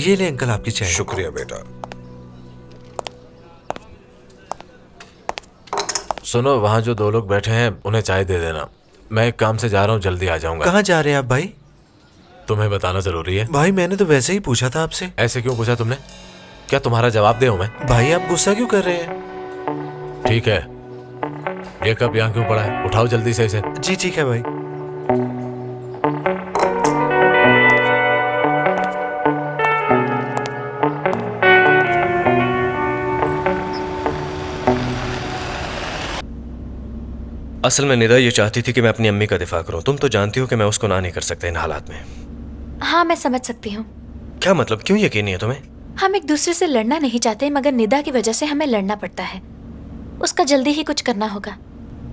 ये ले अंकल आपकी चाय। शुक्रिया बेटा। सुनो, वहाँ जो दो लोग बैठे हैं उन्हें चाय दे देना। मैं एक काम से जा रहा हूँ, जल्दी आ जाऊंगा। कहाँ जा रहे हैं आप भाई? तुम्हें बताना जरूरी है? भाई मैंने तो वैसे ही पूछा था आपसे। ऐसे क्यों पूछा तुमने? क्या तुम्हारा जवाब दे मैं? भाई आप गुस्सा क्यों कर रहे हैं? ठीक है, ये कप यहाँ क्यों पड़ा है? उठाओ जल्दी से इसे। जी ठीक है भाई। असल में निदा ये चाहती थी कि मैं अपनी अम्मी का दिफा करूं। तुम तो जानती हो कि मैं उसको ना नहीं कर सकता इन हालात में। हाँ मैं समझ सकती हूँ। क्या मतलब, क्यों यकीन नहीं है तुम्हें? हम एक दूसरे से लड़ना नहीं चाहते, मगर निदा की वजह से हमें लड़ना पड़ता है। उसका जल्दी ही कुछ करना होगा।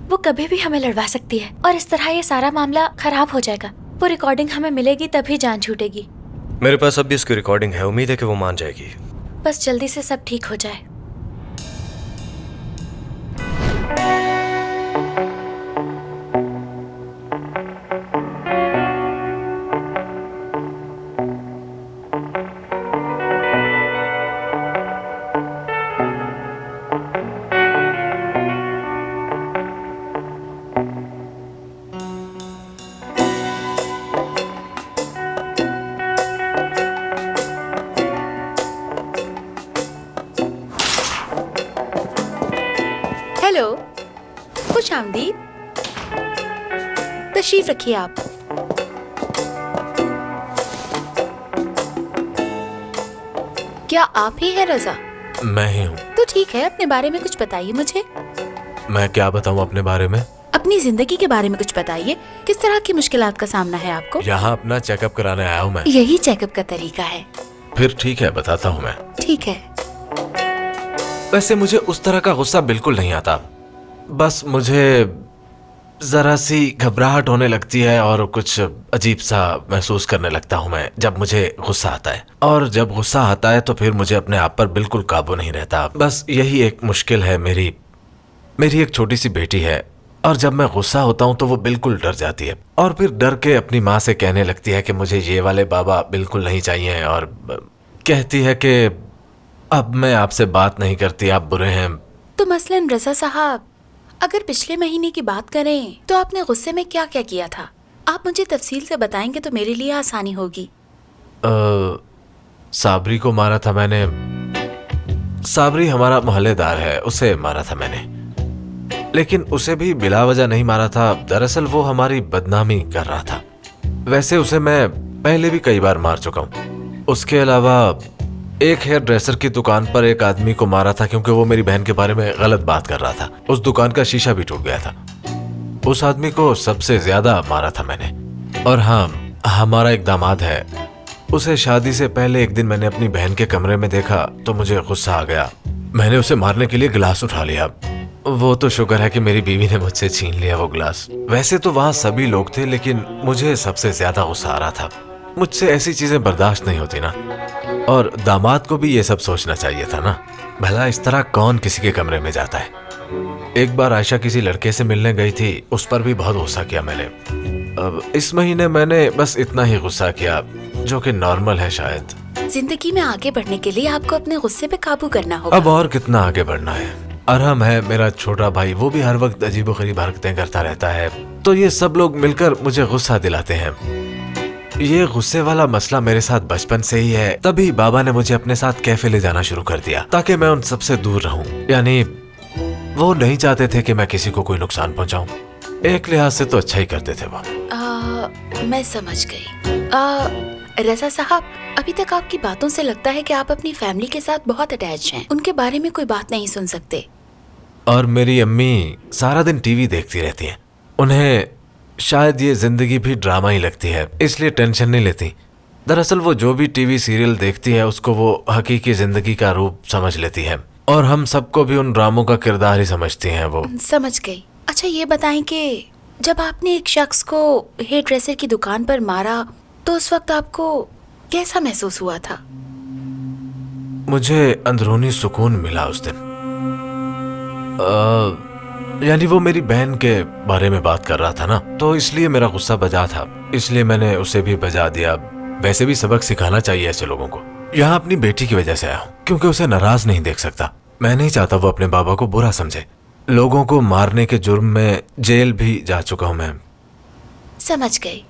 वो कभी भी हमें लड़वा सकती है और इस तरह ये सारा मामला खराब हो जाएगा। वो रिकॉर्डिंग हमें मिलेगी तभी जान छूटेगी। मेरे पास अब भी उसकी रिकॉर्डिंग है, उम्मीद है कि वो मान जाएगी। बस जल्दी से सब ठीक हो जाए। हेलो, खुश आमदीद। तशरीफ रखिए आप। क्या आप ही हैं रजा? मैं ही हूँ। तो ठीक है, अपने बारे में कुछ बताइए मुझे। मैं क्या बताऊँ अपने बारे में? अपनी जिंदगी के बारे में कुछ बताइए। किस तरह की मुश्किलात का सामना है आपको? यहाँ अपना चेकअप कराने आया हूँ मैं। यही चेकअप का तरीका है। फिर ठीक है, बताता हूँ मैं। ठीक है। वैसे मुझे उस तरह का गुस्सा बिल्कुल नहीं आता। बस मुझे जरा सी घबराहट होने लगती है और कुछ अजीब सा महसूस करने लगता हूँ मैं जब मुझे गुस्सा आता है। और जब गुस्सा आता है तो फिर मुझे अपने आप पर बिल्कुल काबू नहीं रहता। बस यही एक मुश्किल है। मेरी एक छोटी सी बेटी है और जब मैं गुस्सा होता हूँ तो वो बिल्कुल डर जाती है और फिर डर के अपनी माँ से कहने लगती है कि मुझे ये वाले बाबा बिल्कुल नहीं चाहिए और कहती है कि अब मैं आपसे बात नहीं करती, आप बुरे हैं। तो मसलन रजा साहब, अगर पिछले महीने की बात करें तो आपने गुस्से में क्या क्या किया था? आप मुझे तफसील से बताएंगे तो मेरे लिए आसानी होगी। साबरी को मारा था मैंने। साबरी हमारा मोहल्लेदार है, उसे मारा था मैंने। लेकिन उसे भी बिला वजह नहीं मारा था। दरअसल वो हमारी बदनामी कर रहा था। वैसे उसे मैं पहले भी कई बार मार चुका हूँ। उसके अलावा एक हेयर ड्रेसर की दुकान पर एक आदमी को मारा था क्योंकि वो मेरी बहन के बारे में गलत बात कर रहा था। उस दुकान का शीशा भी टूट गया था। उस आदमी को सबसे ज्यादा मारा था मैंने। और हाँ, हमारा एक दामाद है, उसे शादी से पहले एक दिन मैंने अपनी बहन के कमरे में देखा तो मुझे गुस्सा आ गया। मैंने उसे मारने के लिए गिलास उठा लिया। वो तो शुक्र है कि मेरी बीवी ने मुझसे छीन लिया वो गिलास। वैसे तो वहाँ सभी लोग थे लेकिन मुझे सबसे ज्यादा गुस्सा आ रहा था। मुझसे ऐसी चीजें बर्दाश्त नहीं होती ना। और दामाद को भी ये सब सोचना चाहिए था ना। भला इस तरह कौन किसी के कमरे में जाता है। एक बार आयशा किसी लड़के से मिलने गई थी, उस पर भी बहुत गुस्सा किया मैंने। अब इस महीने मैंने बस इतना ही गुस्सा किया जो कि नॉर्मल है शायद। जिंदगी में आगे बढ़ने के लिए आपको अपने गुस्से पे काबू करना होगा। अब और कितना आगे बढ़ना है। अरहम है मेरा छोटा भाई, वो भी हर वक्त अजीबोगरीब हरकतें करता रहता है। तो ये सब लोग मिलकर मुझे गुस्सा दिलाते हैं। ये गुस्से वाला मसला मेरे साथ बचपन से ही है। तभी बाबा ने मुझे अपने साथ कैफे ले जाना शुरू कर दिया ताकि मैं उन सबसे दूर रहूं। यानी वो नहीं चाहते थे कि मैं किसी को कोई नुकसान पहुंचाऊं। एक लिहाज से तो अच्छा ही करते थे वो। मैं समझ गई। रजा साहब, अभी तक आपकी बातों से लगता है कि आप अपनी फैमिली के साथ बहुत अटैच हैं। उनके बारे में कोई बात नहीं सुन सकते। और मेरी अम्मी सारा दिन टीवी देखती रहती हैं। उन्हें शायद ये जिंदगी भी ड्रामा ही लगती है, इसलिए टेंशन नहीं लेती। दरअसल वो जो भी टीवी सीरियल देखती है उसको वो हकीकी जिंदगी का रूप समझ लेती है और हम सबको भी उन ड्रामों का किरदार ही समझती हैं वो। समझ गई। अच्छा ये बताएं कि जब आपने एक शख्स को हेयर ड्रेसर की दुकान पर मारा तो उस वक्त आपको कैसा महसूस हुआ था? मुझे अंदरूनी सुकून मिला उस दिन। यानी वो मेरी बहन के बारे में बात कर रहा था ना, तो इसलिए मेरा गुस्सा बजा था, इसलिए मैंने उसे भी बजा दिया। वैसे भी सबक सिखाना चाहिए ऐसे लोगों को। यहाँ अपनी बेटी की वजह से आया हूँ, क्योंकि उसे नाराज नहीं देख सकता। मैं नहीं चाहता वो अपने बाबा को बुरा समझे। लोगों को मारने के जुर्म में जेल भी जा चुका हूँ मैं। समझ गई।